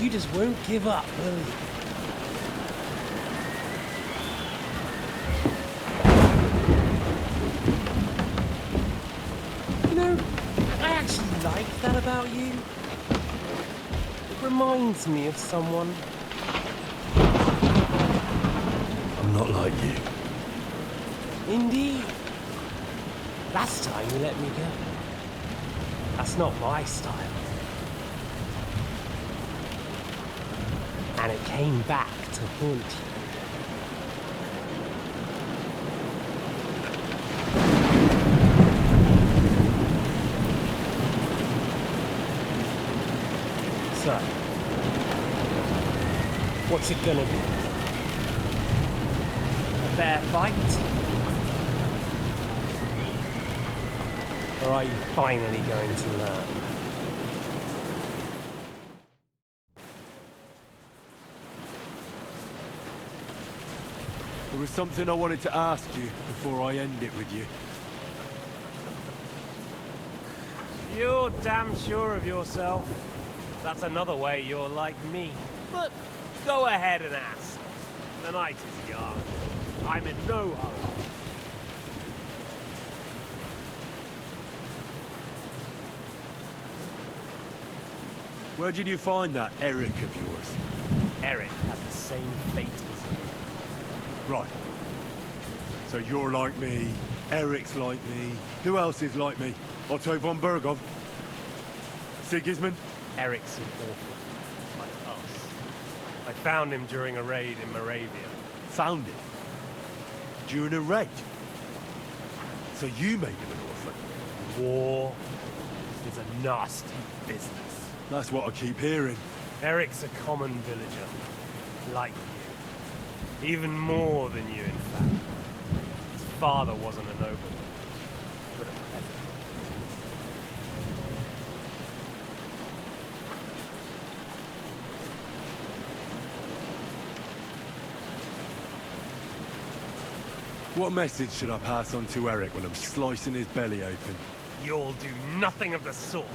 You just won't give up, will you? You know, I actually like that about you. It reminds me of someone. I'm not like you. Indeed. Last time you let me go. That's not my style. And it came back to haunt you. So, what's it gonna be? A fair fight? Or are you finally going to learn? There was something I wanted to ask you before I end it with you. You're damn sure of yourself. That's another way you're like me. But go ahead and ask. The night is young. I'm in no hurry. Where did you find that Eric of yours? Eric has the same fate as you. Right. So you're like me, Eric's like me. Who else is like me? Otto von Bergov? Sigismund? Eric's an orphan, like us. I found him during a raid in Moravia. Found him? During a raid? So you made him an orphan? War is a nasty business. That's what I keep hearing. Eric's a common villager, like you. Even more than you, in fact. His father wasn't a nobleman, but a peasant. What message should I pass on to Eric when I'm slicing his belly open? You'll do nothing of the sort.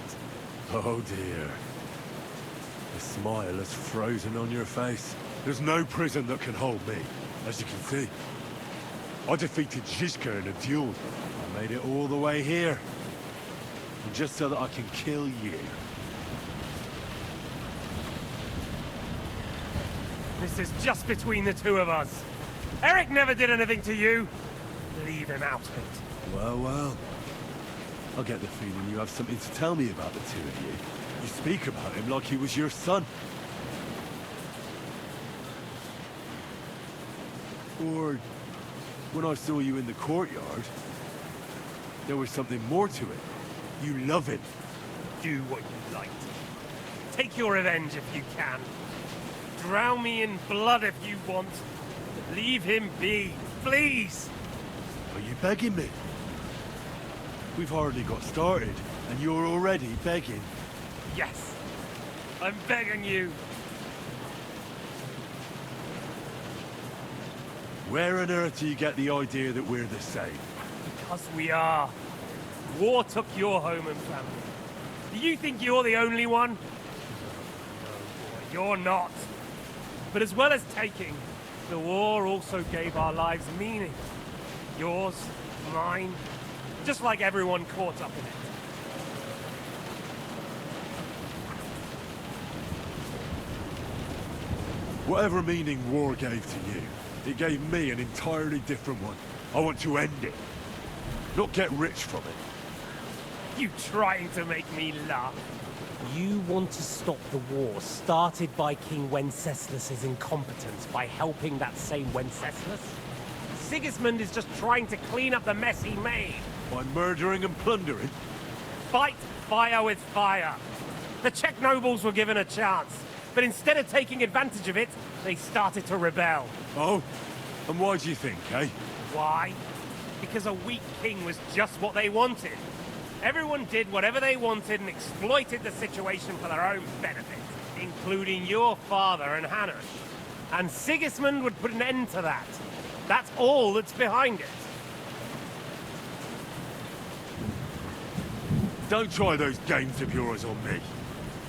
Oh dear. The smile is frozen on your face. There's no prison that can hold me, as you can see. I defeated Zizka in a duel. I made it all the way here. And just so that I can kill you. This is just between the two of us. Eric never did anything to you. Leave him out of it. Well, well. I get the feeling you have something to tell me about the two of you. You speak about him like he was your son. Or, when I saw you in the courtyard, there was something more to it. You love him. Do what you like. Take your revenge if you can. Drown me in blood if you want. Leave him be, please! Are you begging me? We've hardly got started, and you're already begging. Yes, I'm begging you. Where on earth do you get the idea that we're the same? Because we are. War took your home and family. Do you think you're the only one? No, boy, you're not. But as well as taking, the war also gave our lives meaning. Yours, mine, just like everyone caught up in it. Whatever meaning war gave to you, it gave me an entirely different one. I want to end it, not get rich from it. You trying to make me laugh? You want to stop the war started by King Wenceslas's incompetence by helping that same Wenceslas? Sigismund is just trying to clean up the mess he made. By murdering and plundering? Fight fire with fire. The Czech nobles were given a chance, but instead of taking advantage of it, they started to rebel. Oh? And why do you think, eh? Why? Because a weak king was just what they wanted. Everyone did whatever they wanted and exploited the situation for their own benefit, including your father and Hannah. And Sigismund would put an end to that. That's all that's behind it. Don't try those games of yours on me.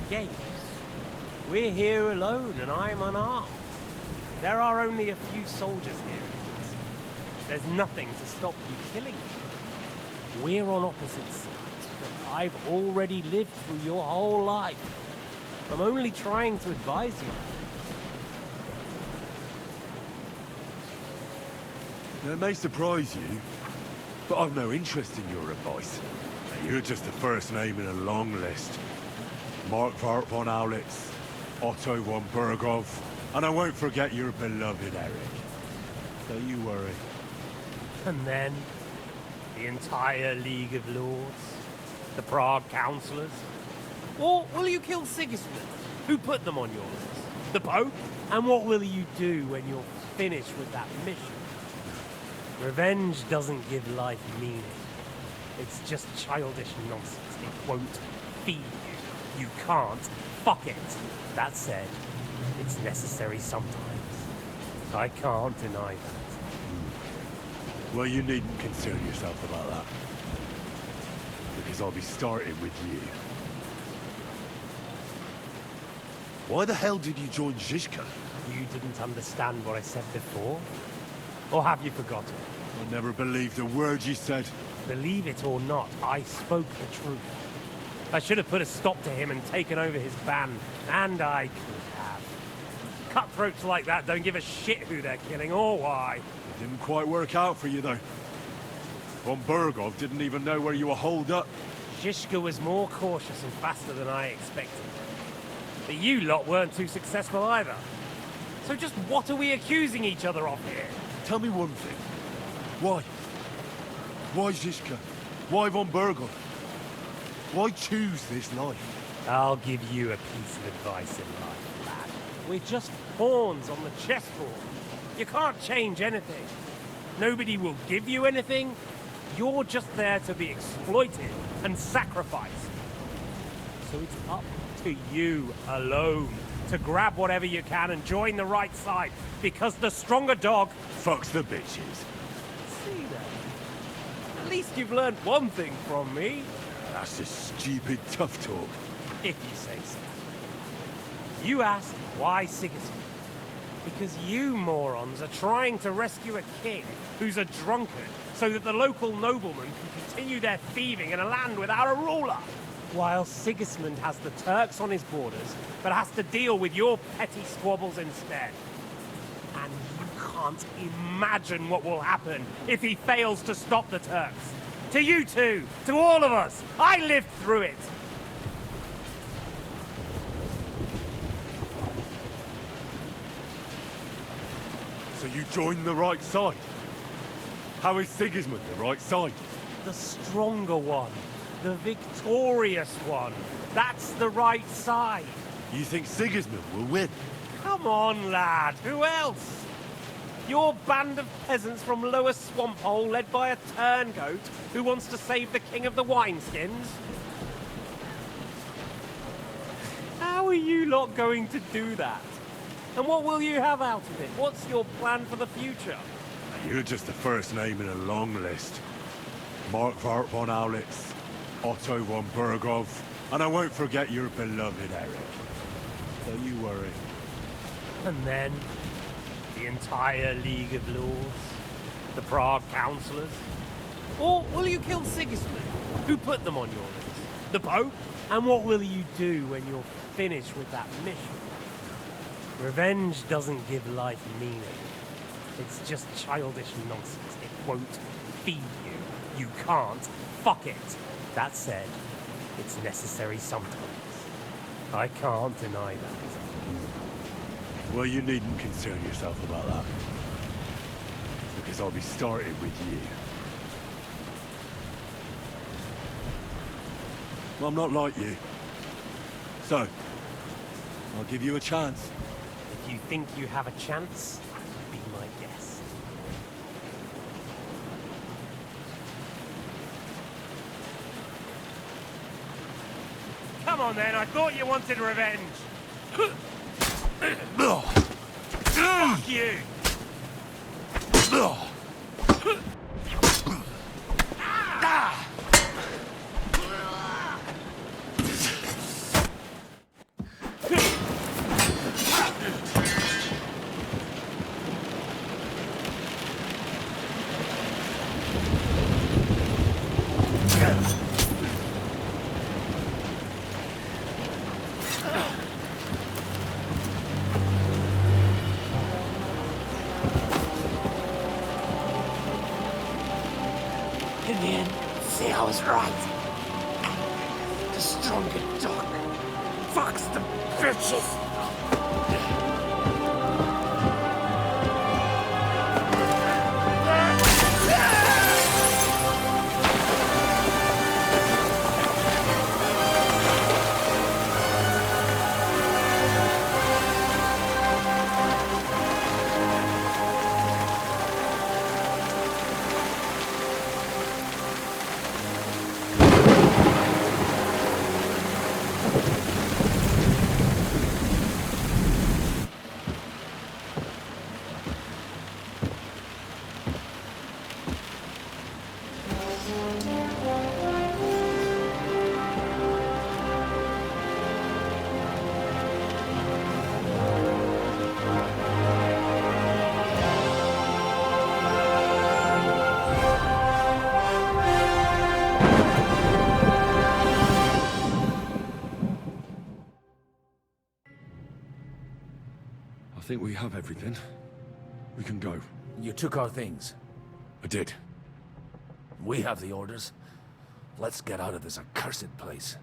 Games? We're here alone, and I'm unarmed. There are only a few soldiers here. There's nothing to stop you killing me. We're on opposite sides, but I've already lived through your whole life. I'm only trying to advise you. It may surprise you, but I've no interest in your advice. You're just the first name in a long list. Mark von Aulitz, Otto von Bergov, and I won't forget your beloved Eric. Don't you worry. And then, the entire League of Lords? The Prague Councillors? Or will you kill Sigismund? Who put them on your list? The Pope? And what will you do when you're finished with that mission? Revenge doesn't give life meaning. It's just childish nonsense. It won't feed you. You can't fuck it. That said, it's necessary sometimes. I can't deny that. Well, you needn't concern yourself about that. Because I'll be starting with you. Why the hell did you join Zizka? You didn't understand what I said before? Or have you forgotten? I never believed a word you said. Believe it or not, I spoke the truth. I should have put a stop to him and taken over his band, and I could have. Cutthroats like that don't give a shit who they're killing or why. It didn't quite work out for you, though. Von Bergov didn't even know where you were holed up. Zizka was more cautious and faster than I expected. But you lot weren't too successful either. So just what are we accusing each other of here? Tell me one thing. Why? Why Zizka? Why von Bergov? Why choose this life? I'll give you a piece of advice in life, lad. We're just pawns on the chessboard. You can't change anything. Nobody will give you anything. You're just there to be exploited and sacrificed. So it's up to you alone to grab whatever you can and join the right side, because the stronger dog fucks the bitches. See that? At least you've learned one thing from me. That's just stupid tough talk. If you say so. You asked why Sigismund? Because you morons are trying to rescue a king who's a drunkard so that the local noblemen can continue their thieving in a land without a ruler. While Sigismund has the Turks on his borders, but has to deal with your petty squabbles instead. And you can't imagine what will happen if he fails to stop the Turks. To you two, to all of us, I lived through it. So you joined the right side? How is Sigismund the right side? The stronger one. The victorious one. That's the right side. You think Sigismund will win? Come on, lad. Who else? Your band of peasants from Lower Swamphole led by a turngoat who wants to save the king of the wineskins? How are you lot going to do that? And what will you have out of it? What's your plan for the future? You're just the first name in a long list. Mark von Aulitz, Otto von Bergov, and I won't forget your beloved Eric. Don't you worry. And then, the entire League of Lords? The Prague Councillors? Or will you kill Sigismund? Who put them on your list? The Pope? And what will you do when you're finished with that mission? Revenge doesn't give life meaning. It's just childish nonsense. It won't feed you. You can't fuck it. That said, it's necessary sometimes. I can't deny that. Well, you needn't concern yourself about that. Because I'll be starting with you. Well, I'm not like you. So, I'll give you a chance. If you think you have a chance, be my guest. Come on then, I thought you wanted revenge. Fuck you! In the end, see, I was right. The stronger dog fucks the bitches. I think we have everything. We can go. You took our things. I did. We have the orders. Let's get out of this accursed place.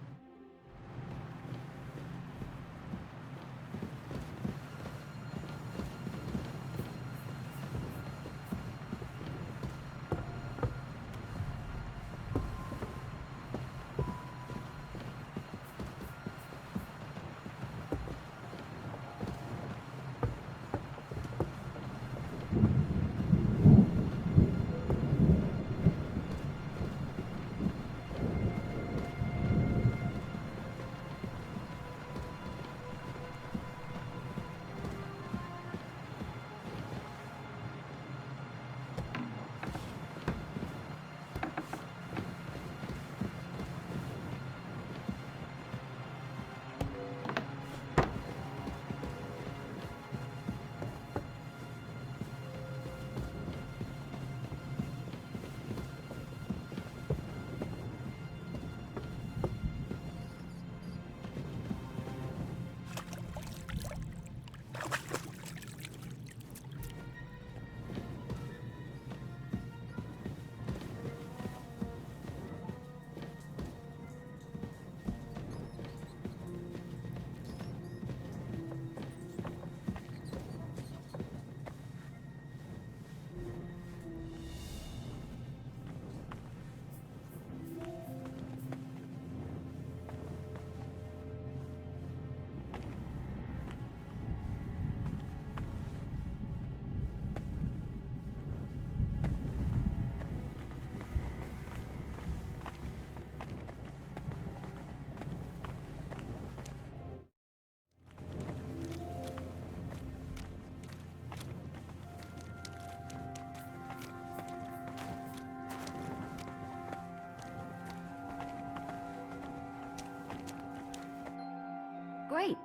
Great.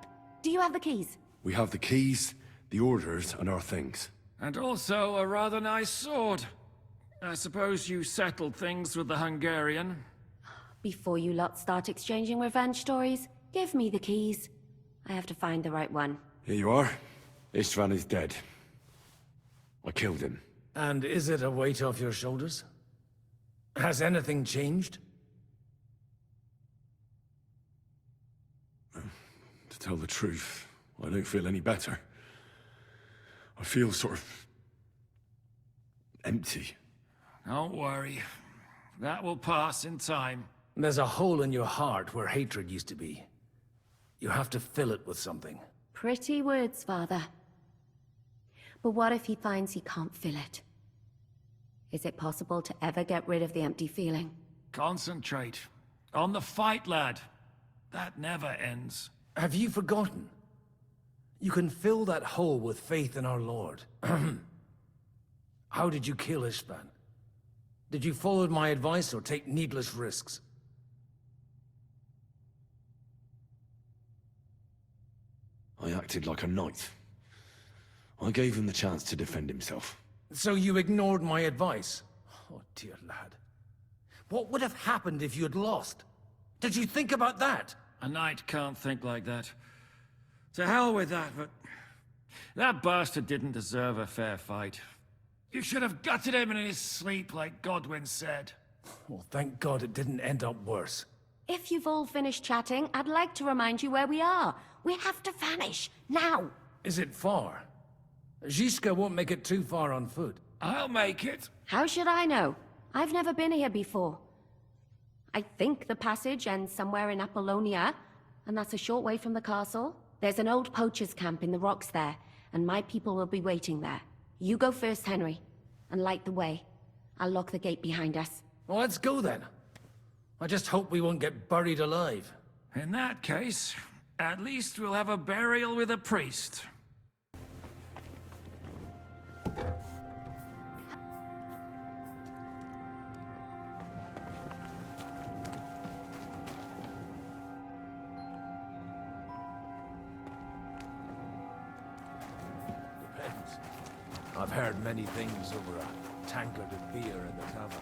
Do you have the keys? We have the keys, the orders, and our things. And also a rather nice sword. I suppose you settled things with the Hungarian? Before you lot start exchanging revenge stories, give me the keys. I have to find the right one. Here you are. Istvan is dead. I killed him. And is it a weight off your shoulders? Has anything changed? To tell the truth, I don't feel any better. I feel sort of empty. Don't worry. That will pass in time. There's a hole in your heart where hatred used to be. You have to fill it with something. Pretty words, Father. But what if he finds he can't fill it? Is it possible to ever get rid of the empty feeling? Concentrate. On the fight, lad. That never ends. Have you forgotten? You can fill that hole with faith in our Lord. How did you kill Istvan? Did you follow my advice or take needless risks? I acted like a knight. I gave him the chance to defend himself. So you ignored my advice? Oh, dear lad. What would have happened if you had lost? Did you think about that? A knight can't think like that. To hell with that, but... that bastard didn't deserve a fair fight. You should have gutted him in his sleep, like Godwin said. Well, thank God it didn't end up worse. If you've all finished chatting, I'd like to remind you where we are. We have to vanish, now! Is it far? Zizka won't make it too far on foot. I'll make it. How should I know? I've never been here before. I think the passage ends somewhere in Apollonia, and that's a short way from the castle. There's an old poacher's camp in the rocks there, and my people will be waiting there. You go first, Henry, and light the way. I'll lock the gate behind us. Well, let's go then. I just hope we won't get buried alive. In that case, at least we'll have a burial with a priest. Depends. I've heard many things over a tankard of beer in the tavern.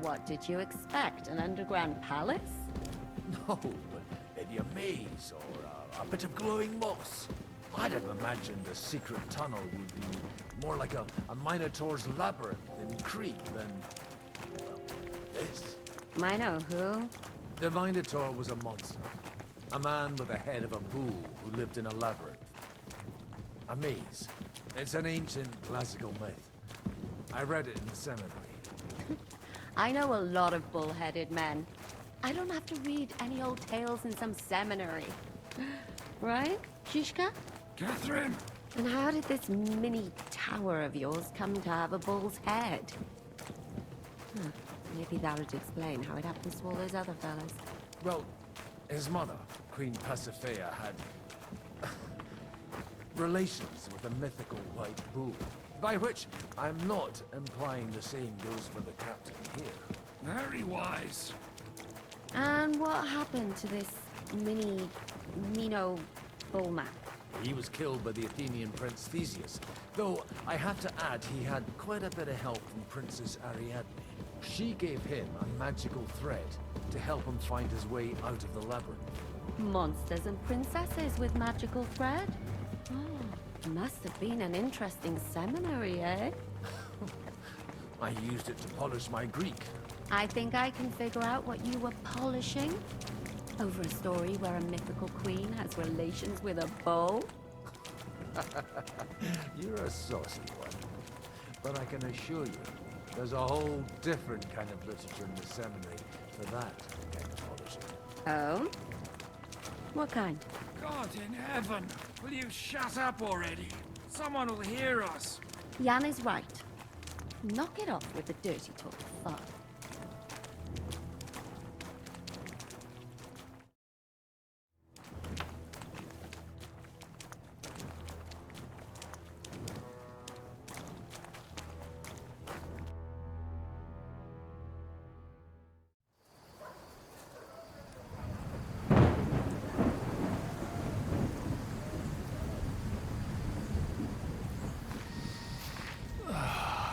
What did you expect? An underground palace? No, but maybe a maze or a bit of glowing moss. I'd have imagined a secret tunnel would be more like a Minotaur's labyrinth in Crete than, well, this. Mino who? The Minotaur was a monster. A man with the head of a bull who lived in a labyrinth. A maze. It's an ancient classical myth. I read it in the seminary. I know a lot of bull-headed men. I don't have to read any old tales in some seminary. Right, Shishka? Catherine! And how did this mini tower of yours come to have a bull's head? Maybe that would explain how it happens to all those other fellas. Well, his mother, Queen Pasiphae, had relations with a mythical white bull. By which, I'm not implying the same goes for the captain here. Very wise. And what happened to this Mino bullman? He was killed by the Athenian prince Theseus, though I have to add he had quite a bit of help from Princess Ariadne. She gave him a magical thread to help him find his way out of the labyrinth. Monsters and princesses with magical thread? Oh, must have been an interesting seminary, eh? I used it to polish my Greek. I think I can figure out what you were polishing. Over a story where a mythical queen has relations with a bull? You're a saucy one. But I can assure you, there's a whole different kind of literature in the seminary for that kind of polishing. Oh? What kind? God in heaven, will you shut up already? Someone will hear us. Jan is right. Knock it off with the dirty talk, father.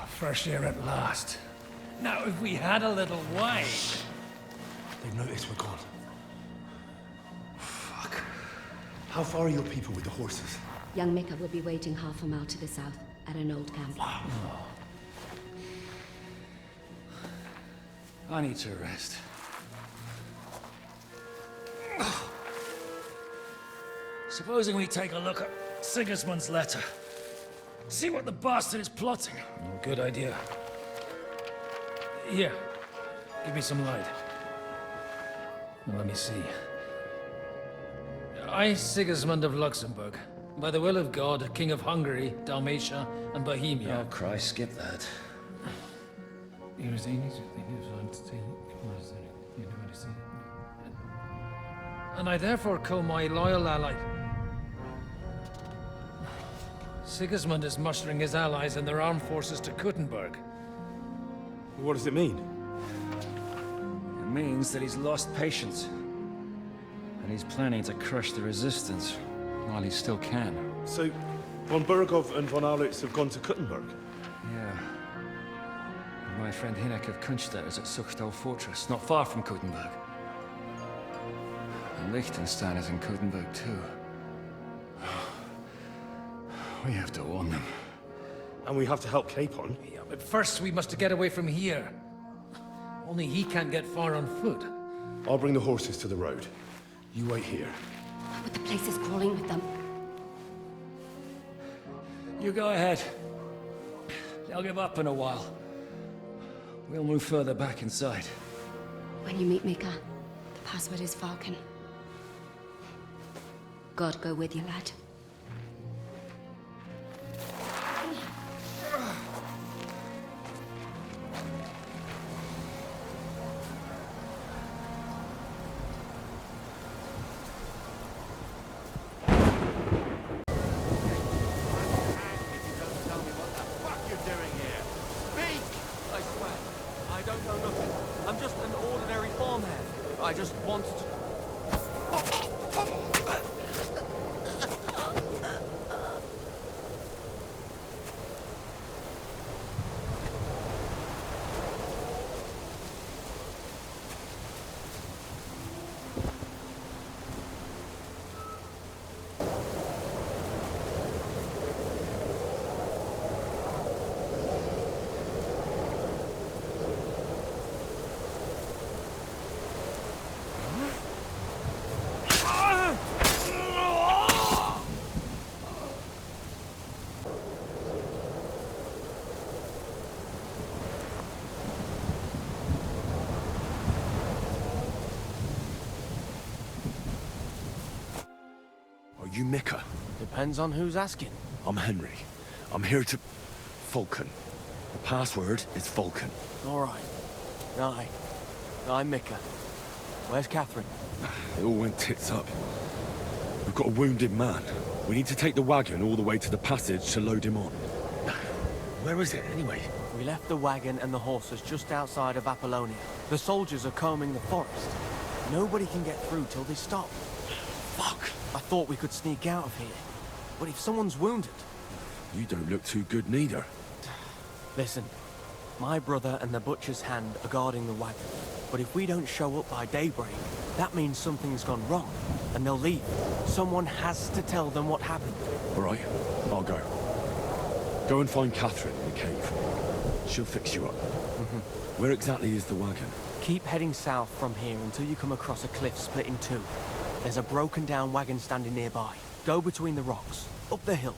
Fresh air at last. Now, if we had a little wine... They've noticed we're gone. Fuck. How far are your people with the horses? Young Mika will be waiting half a mile to the south, at an old camp. I need to rest. Supposing we take a look at Sigismund's letter. See what the bastard is plotting. Oh, good idea. Here, give me some light. Now, let me see. I, Sigismund of Luxembourg, by the will of God, King of Hungary, Dalmatia, and Bohemia. Oh, Christ, skip that. And I therefore call my loyal ally... Sigismund is mustering his allies and their armed forces to Kuttenberg. What does it mean? It means that he's lost patience. And he's planning to crush the resistance while he still can. So, von Burgov and von Aulitz have gone to Kuttenberg? Yeah. And my friend Hinek of Kunstad is at Suchtal Fortress, not far from Kuttenberg. And Liechtenstein is in Kuttenberg too. We have to warn them. And we have to help Capon? Yeah, but first we must get away from here. Only he can't get far on foot. I'll bring the horses to the road. You wait here. But the place is crawling with them. You go ahead. They'll give up in a while. We'll move further back inside. When you meet Mika, the password is Falcon. God go with you, lad. I just wanted to... You Mika? Depends on who's asking. I'm Henry. I'm here to... Falcon. The password is Falcon. All right. Aye. I'm Mika. Where's Catherine? It all went tits up. We've got a wounded man. We need to take the wagon all the way to the passage to load him on. Where is it, anyway? We left the wagon and the horses just outside of Apollonia. The soldiers are combing the forest. Nobody can get through till they stop. Fuck! I thought we could sneak out of here. But if someone's wounded... You don't look too good neither. Listen, my brother and the butcher's hand are guarding the wagon. But if we don't show up by daybreak, that means something's gone wrong, and they'll leave. Someone has to tell them what happened. All right, I'll go. Go and find Catherine in the cave. She'll fix you up. Where exactly is the wagon? Keep heading south from here until you come across a cliff split in two. There's a broken down wagon standing nearby. Go between the rocks, up the hill,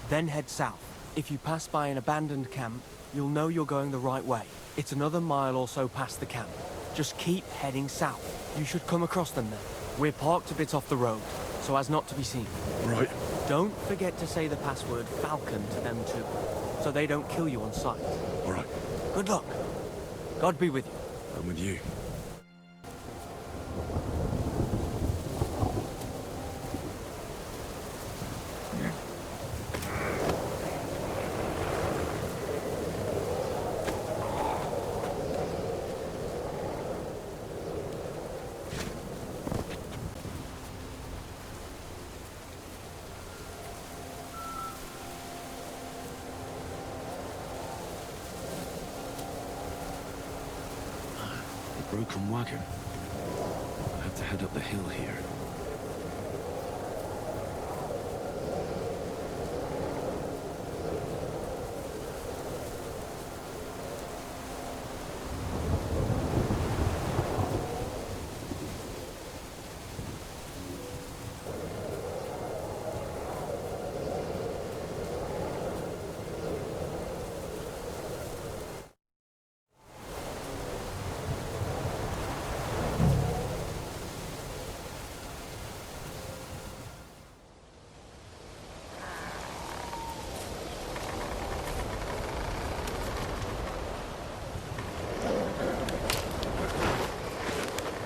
then head south. If you pass by an abandoned camp, you'll know you're going the right way. It's another mile or so past the camp. Just keep heading south. You should come across them then. We're parked a bit off the road, so as not to be seen. Right. Don't forget to say the password Falcon to them too, so they don't kill you on sight. All right. Good luck. God be with you. I'm with you. Broken wagon. I have to head up the hill here.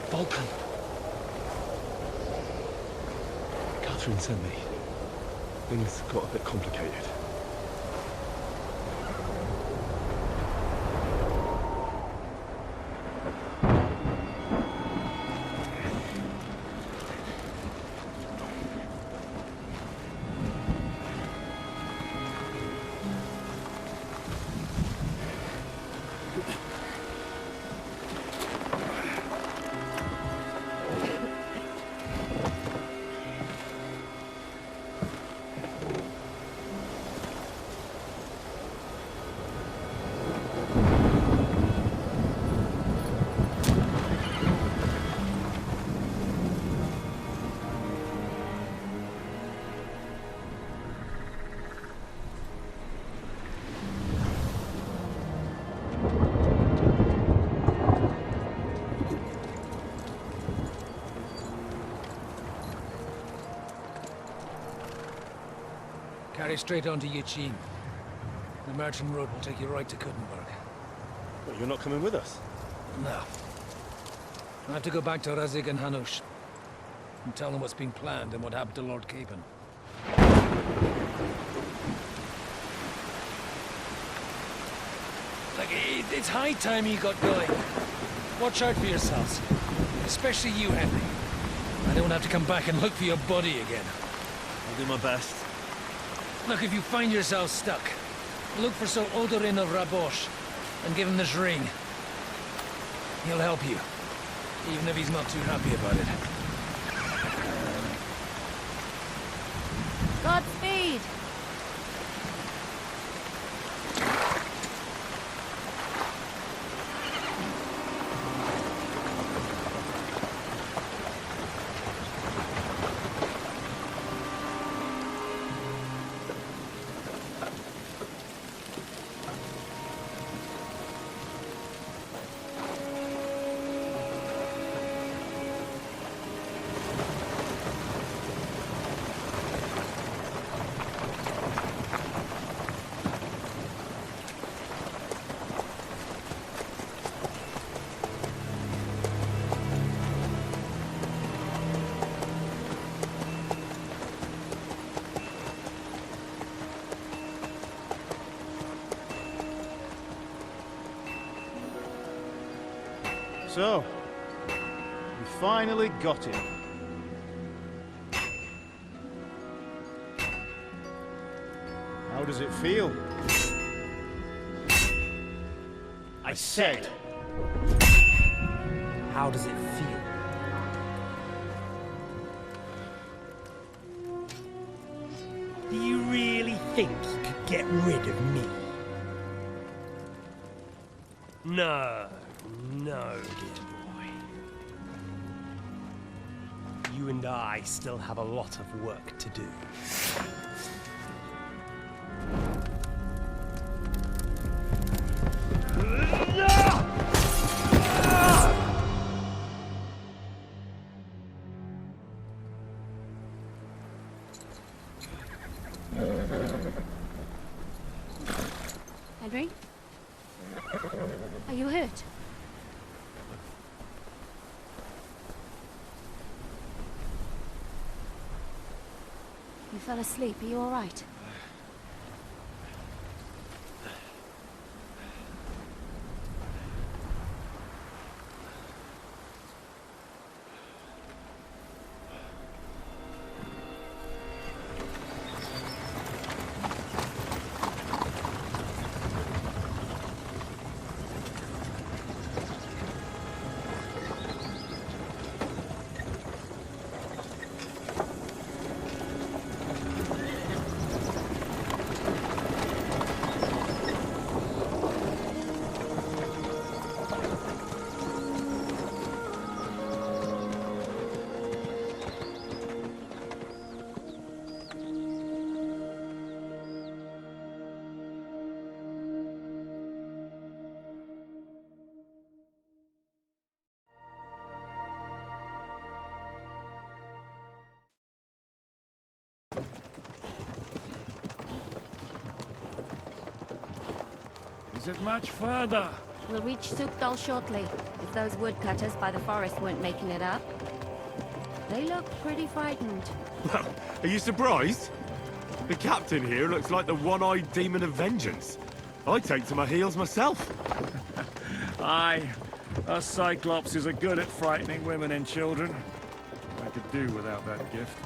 Falcon! Catherine sent me. Things got a bit complicated. Carry straight on to Yichin. The merchant road will take you right to Kuttenberg. But you're not coming with us? No. I have to go back to Radzig and Hanush and tell them what's been planned and what happened to Lord Capon. Like, it's high time you got going. Watch out for yourselves. Especially you, Henry. I don't have to come back and look for your body again. I'll do my best. Look, if you find yourself stuck, look for Sir Odorin of Rabosh and give him this ring. He'll help you, even if he's not too happy about it. Godspeed! So, we finally got him. How does it feel? I said. How does it feel? Do you really think you could get rid of me? No, dear boy. You and I still have a lot of work to do. Henry? Are you hurt? You fell asleep. Are you all right? Is it much further? We'll reach Sukdal shortly, if those woodcutters by the forest weren't making it up. They look pretty frightened. Well, are you surprised? The captain here looks like the one-eyed demon of vengeance. I take to my heels myself. Aye, us Cyclopses are good at frightening women and children. I could do without that gift.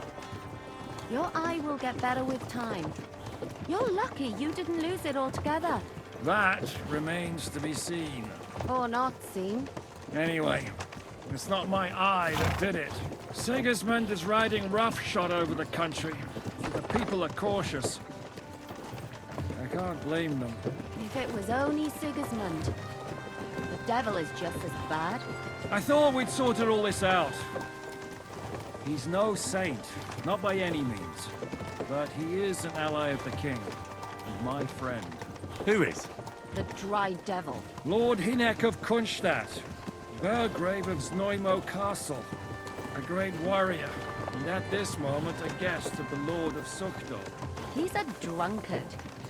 Your eye will get better with time. You're lucky you didn't lose it altogether. That remains to be seen. Or not seen. Anyway, it's not my eye that did it. Sigismund is riding roughshod over the country. The people are cautious. I can't blame them. If it was only Sigismund. The devil is just as bad. I thought we'd sorted all this out. He's no saint, not by any means. But he is an ally of the king, and my friend. Who is? The dry devil. Lord Hinek of Kunstadt, Burgrave of Znojmo Castle, a great warrior, and at this moment a guest of the Lord of Sukdal. He's a drunkard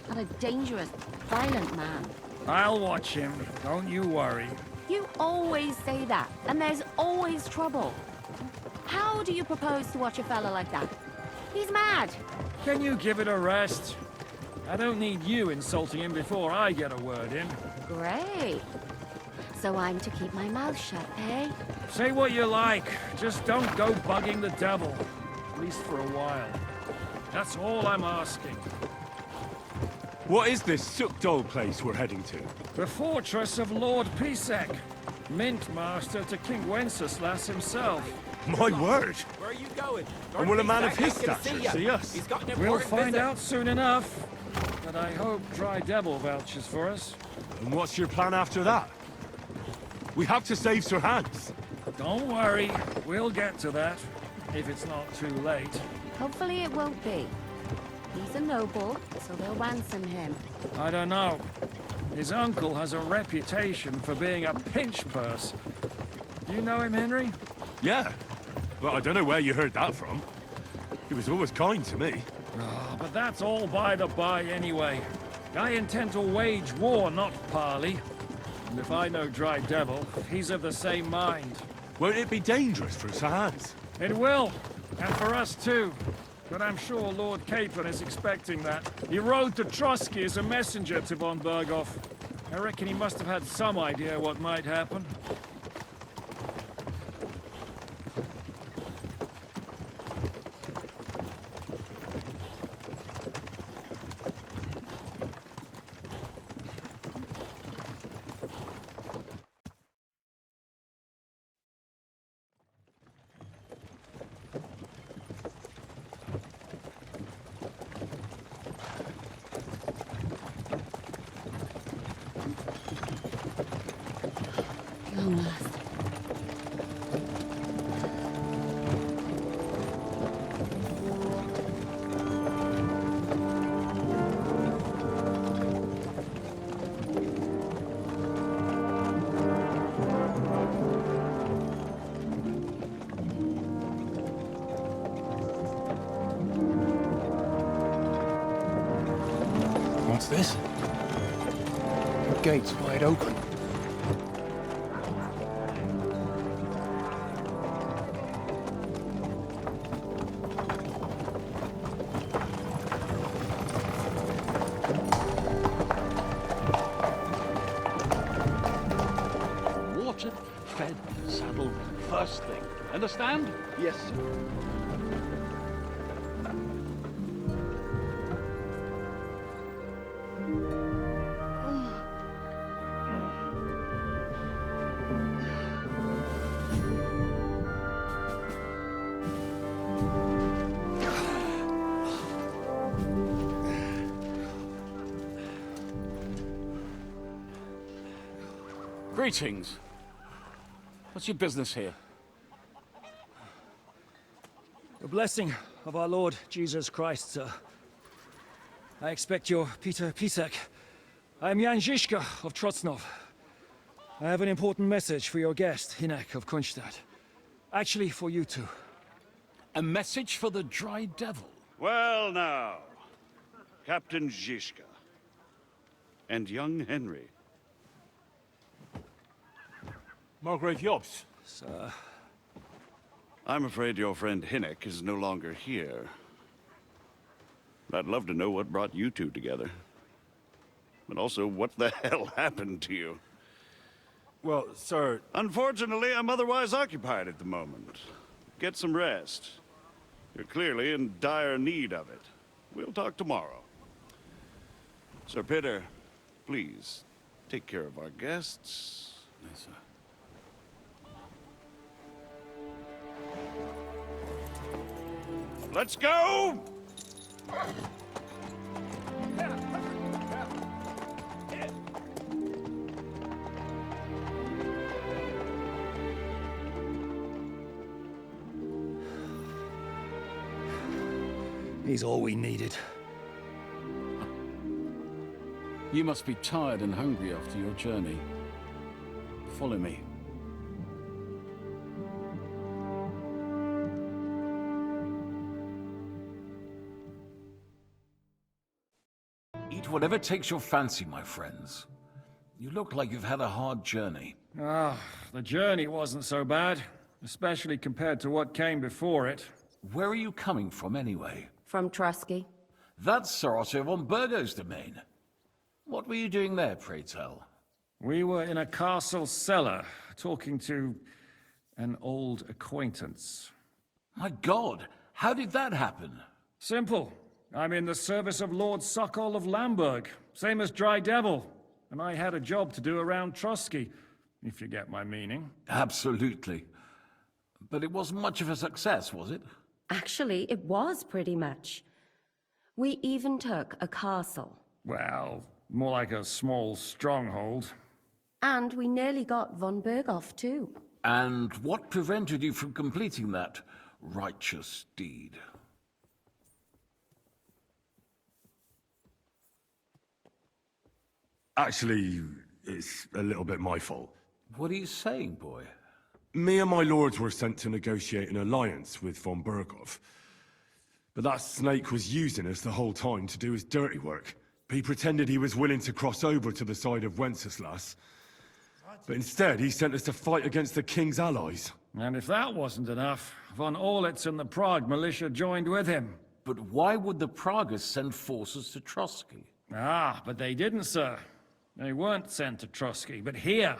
and a dangerous, violent man. I'll watch him. Don't you worry. You always say that, and there's always trouble. How do you propose to watch a fella like that? He's mad. Can you give it a rest? I don't need you insulting him before I get a word in. Great. So I'm to keep my mouth shut, eh? Say what you like. Just don't go bugging the devil. At least for a while. That's all I'm asking. What is this sucked old place we're heading to? The fortress of Lord Pisek, Mint Master to King Wenceslas himself. My word! Where are you going? And will a man of his stature see us? He's got an We'll important find visit. out soon enough. But I hope Dry Devil vouches for us. And what's your plan after that? We have to save Sir Hans. Don't worry, we'll get to that. If it's not too late. Hopefully it won't be. He's a noble, so they'll ransom him. I don't know. His uncle has a reputation for being a pinch purse. Do you know him, Henry? Yeah. Well, I don't know where you heard that from. He was always kind to me. Oh, but that's all by the by anyway. I intend to wage war, not parley. And if I know Dry Devil, he's of the same mind. Won't it be dangerous for Sir Hans? It will, and for us too. But I'm sure Lord Capon is expecting that. He rode to Trotsky as a messenger to von Berghoff. I reckon he must have had some idea what might happen. What's this? The gate's wide open. Watered, fed, saddled, first thing. Understand? Yes, sir. Greetings. What's your business here? The blessing of our Lord Jesus Christ, sir. I expect you're Peter Pisek. I am Jan Žižka of Trocnov. I have an important message for your guest, Hinek of Kunstadt. Actually, for you two. A message for the Dry Devil? Well now, Captain Žižka. And young Henry. Margrave Jobs. Sir. I'm afraid your friend Hinek is no longer here. I'd love to know what brought you two together. But also, what the hell happened to you? Well, sir... Unfortunately, I'm otherwise occupied at the moment. Get some rest. You're clearly in dire need of it. We'll talk tomorrow. Sir Peter, please, take care of our guests. Yes, sir. Let's go! He's all we needed. You must be tired and hungry after your journey. Follow me. Eat whatever takes your fancy, my friends. You look like you've had a hard journey. Ah, the journey wasn't so bad, especially compared to what came before it. Where are you coming from, anyway? From Trusky. That's Sir Otto von Burgo's domain. What were you doing there, pray tell? We were in a castle cellar, talking to an old acquaintance. My God, how did that happen? Simple. I'm in the service of Lord Sokol of Lamberg, same as Dry Devil, and I had a job to do around Trusky, if you get my meaning. Absolutely. But it wasn't much of a success, was it? Actually, it was pretty much. We even took a castle. Well, more like a small stronghold. And we nearly got von Berghoff, too. And what prevented you from completing that righteous deed? Actually, it's a little bit my fault. What are you saying, boy? Me and my lords were sent to negotiate an alliance with von Berghoff. But that snake was using us the whole time to do his dirty work. He pretended he was willing to cross over to the side of Wenceslas. But instead, he sent us to fight against the king's allies. And if that wasn't enough, von Aulitz and the Prague militia joined with him. But why would the Praguers send forces to Trusky? Ah, but they didn't, sir. They weren't sent to Trusky, but here.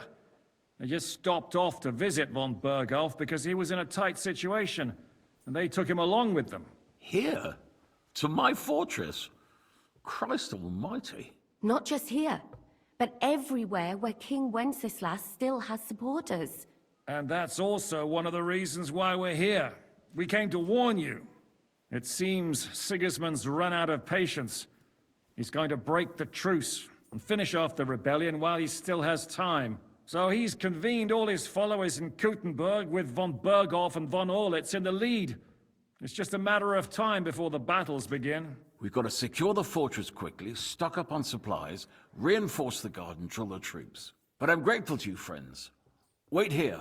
They just stopped off to visit von Berghoff because he was in a tight situation, and they took him along with them. Here? To my fortress? Christ almighty. Not just here, but everywhere where King Wenceslas still has supporters. And that's also one of the reasons why we're here. We came to warn you. It seems Sigismund's run out of patience. He's going to break the truce and finish off the rebellion while he still has time. So he's convened all his followers in Kuttenberg with von Berghoff and von Aulitz in the lead. It's just a matter of time before the battles begin. We've got to secure the fortress quickly, stock up on supplies, reinforce the guard and drill the troops. But I'm grateful to you, friends. Wait here.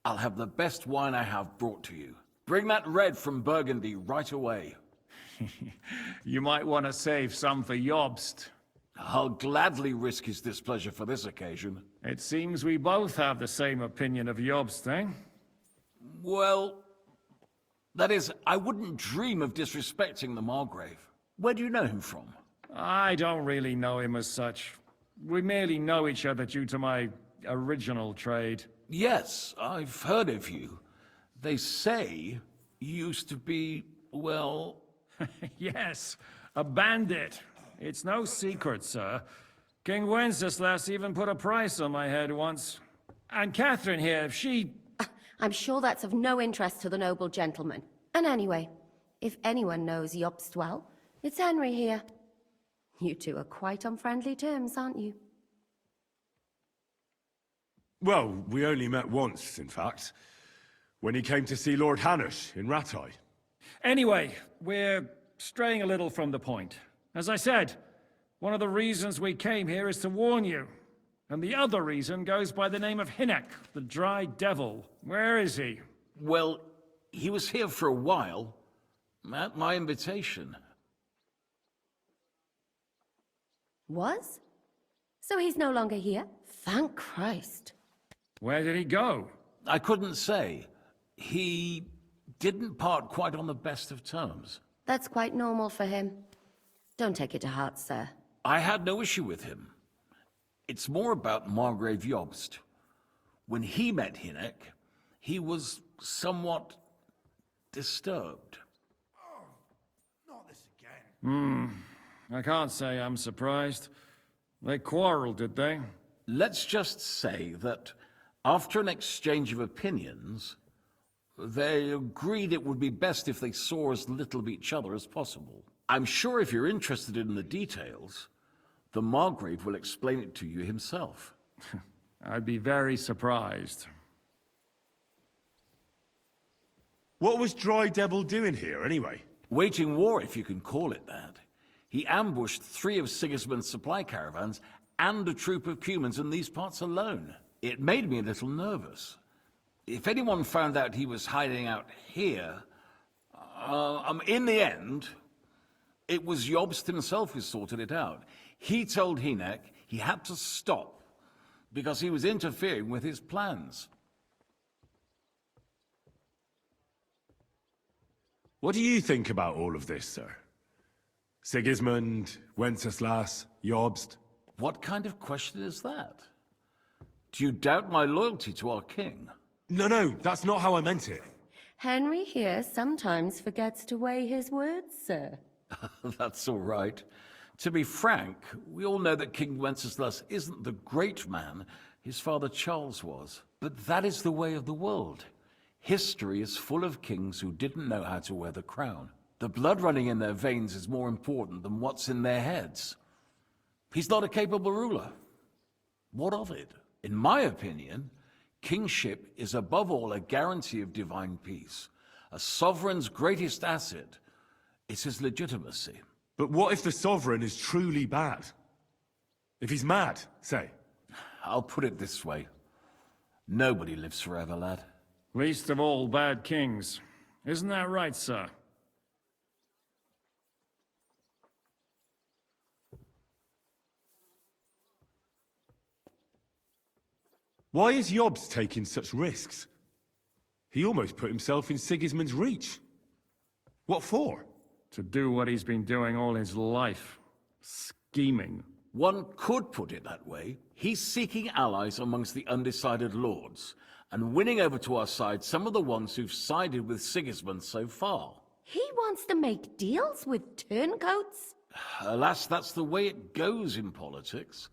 I'll have the best wine I have brought to you. Bring that red from Burgundy right away. You might want to save some for Jobst. I'll gladly risk his displeasure for this occasion. It seems we both have the same opinion of Jobst, eh? Well, that is, I wouldn't dream of disrespecting the Margrave. Where do you know him from? I don't really know him as such. We merely know each other due to my original trade. Yes, I've heard of you. They say you used to be, well... Yes, a bandit. It's no secret, sir. King Wenceslas even put a price on my head once. And Catherine here, she... I'm sure that's of no interest to the noble gentleman. And anyway, if anyone knows Jobst well, it's Henry here. You two are quite on friendly terms, aren't you? Well, we only met once, in fact. When he came to see Lord Hanush in Rattay. Anyway, we're straying a little from the point. As I said, one of the reasons we came here is to warn you. And the other reason goes by the name of Hinek, the Dry Devil. Where is he? Well, he was here for a while, at my invitation. Was? So he's no longer here? Thank Christ. Where did he go? I couldn't say. He didn't part quite on the best of terms. That's quite normal for him. Don't take it to heart, sir. I had no issue with him. It's more about Margrave Jobst. When he met Hinek, he was somewhat disturbed. Oh, not this again. I can't say I'm surprised. They quarreled, did they? Let's just say that after an exchange of opinions, they agreed it would be best if they saw as little of each other as possible. I'm sure if you're interested in the details, the Margrave will explain it to you himself. I'd be very surprised. What was Dry Devil doing here, anyway? Waging war, if you can call it that. He ambushed 3 of Sigismund's supply caravans and a troop of humans in these parts alone. It made me a little nervous. If anyone found out he was hiding out here, in the end, It was Jobst himself who sorted it out. He told Hynek he had to stop because he was interfering with his plans. What do you think about all of this, sir? Sigismund, Wenceslas, Jobst? What kind of question is that? Do you doubt my loyalty to our king? No, that's not how I meant it. Henry here sometimes forgets to weigh his words, sir. That's all right. To be frank, we all know that King Wenceslas isn't the great man his father Charles was. But that is the way of the world. History is full of kings who didn't know how to wear the crown. The blood running in their veins is more important than what's in their heads. He's not a capable ruler. What of it? In my opinion, kingship is above all a guarantee of divine peace. A sovereign's greatest asset is his legitimacy. But what if the sovereign is truly bad? If he's mad, say? I'll put it this way. Nobody lives forever, lad. Least of all bad kings. Isn't that right, sir? Why is Jobst taking such risks? He almost put himself in Sigismund's reach. What for? To do what he's been doing all his life. Scheming. One could put it that way. He's seeking allies amongst the undecided lords, and winning over to our side some of the ones who've sided with Sigismund so far. He wants to make deals with turncoats? Alas, that's the way it goes in politics.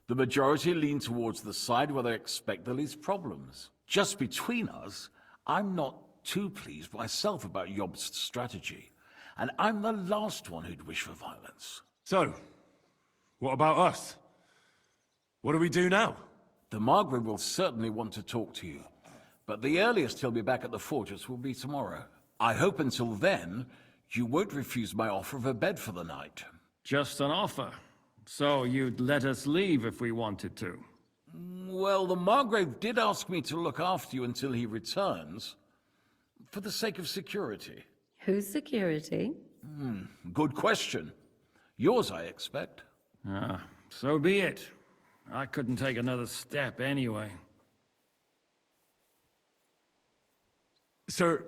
The majority lean towards the side where they expect the least problems. Just between us, I'm not too pleased myself about Jobst's strategy, and I'm the last one who'd wish for violence. So, what about us? What do we do now? The Margrave will certainly want to talk to you, but the earliest he'll be back at the fortress will be tomorrow. I hope until then, you won't refuse my offer of a bed for the night. Just an offer. So you'd let us leave if we wanted to? Well, the Margrave did ask me to look after you until he returns, for the sake of security. Whose security? Good question. Yours, I expect. Ah, so be it. I couldn't take another step anyway. Sir,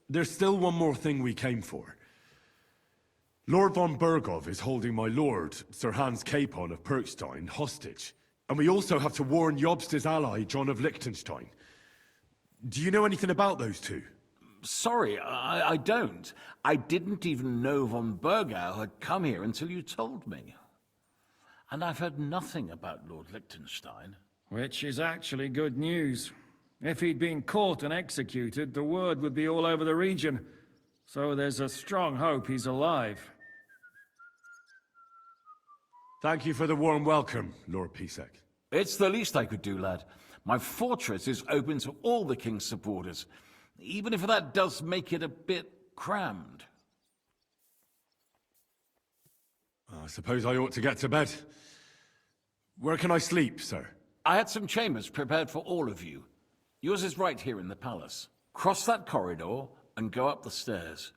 there's still one more thing we came for. Lord von Bergov is holding my lord, Sir Hans Capon of Perkstein, hostage. And we also have to warn Jobst's ally, John of Liechtenstein. Do you know anything about those two? Sorry, I don't. I didn't even know von Bergau had come here until you told me. And I've heard nothing about Lord Liechtenstein. Which is actually good news. If he'd been caught and executed, the word would be all over the region. So there's a strong hope he's alive. Thank you for the warm welcome, Lord Pisek. It's the least I could do, lad. My fortress is open to all the king's supporters, even if that does make it a bit crammed. I suppose I ought to get to bed. Where can I sleep, sir? I had some chambers prepared for all of you. Yours is right here in the palace. Cross that corridor and go up the stairs.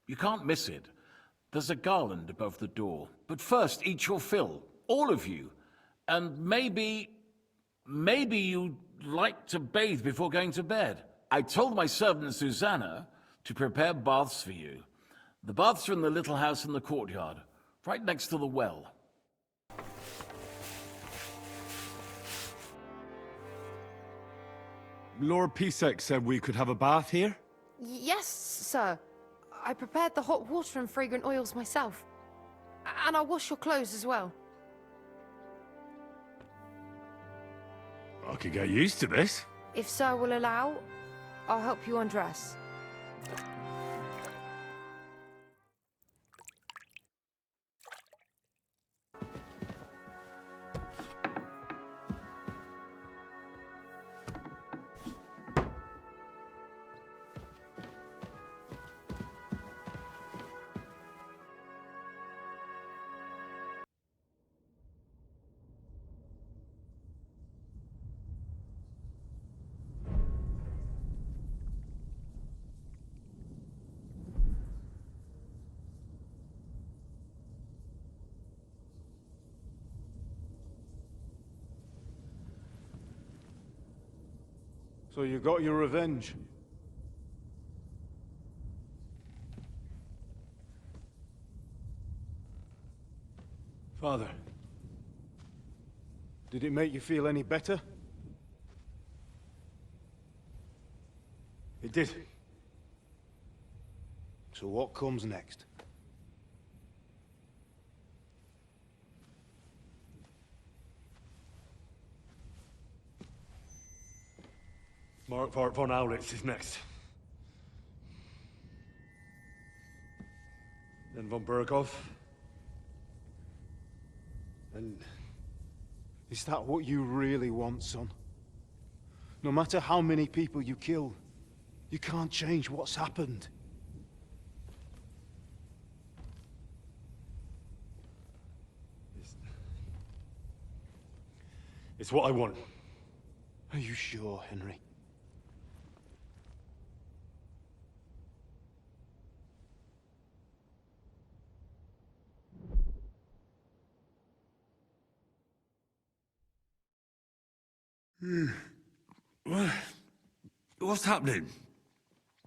You can't miss it. There's a garland above the door. But first, eat your fill. All of you. And maybe you'd like to bathe before going to bed. I told my servant Susanna to prepare baths for you. The baths are in the little house in the courtyard, right next to the well. Lord Pisek said we could have a bath here? Yes, sir. I prepared the hot water and fragrant oils myself. And I'll wash your clothes as well. I could get used to this. If sir will allow, I'll help you undress. So you got your revenge? Father, did it make you feel any better? It did. So what comes next? Mark von Aulitz is next. Then von Burkov. And is that what you really want, son? No matter how many people you kill, you can't change what's happened. It's what I want. Are you sure, Henry? What's happening?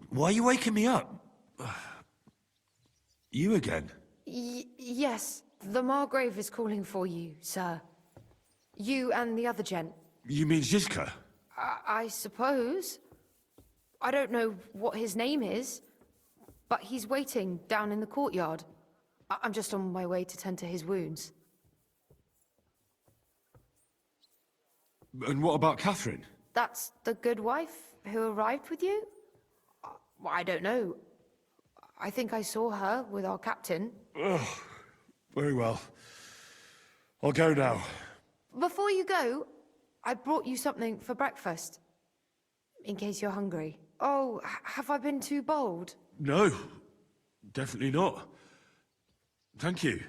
Why are you waking me up? You again? Yes, the Margrave is calling for you, sir. You and the other gent. You mean Zizka? I suppose. I don't know what his name is, but he's waiting down in the courtyard. I'm just on my way to tend to his wounds. And what about Catherine? That's the good wife who arrived with you? I don't know. I think I saw her with our captain. Oh, very well. I'll go now. Before you go, I brought you something for breakfast. In case you're hungry. Oh, have I been too bold? No, definitely not. Thank you.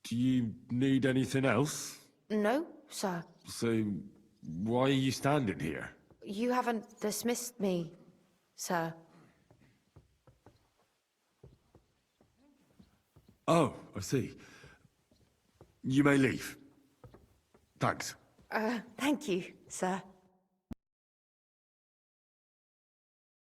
Do you need anything else? No, sir. So, why are you standing here? You haven't dismissed me, sir. Oh, I see. You may leave. Thanks. Thank you, sir.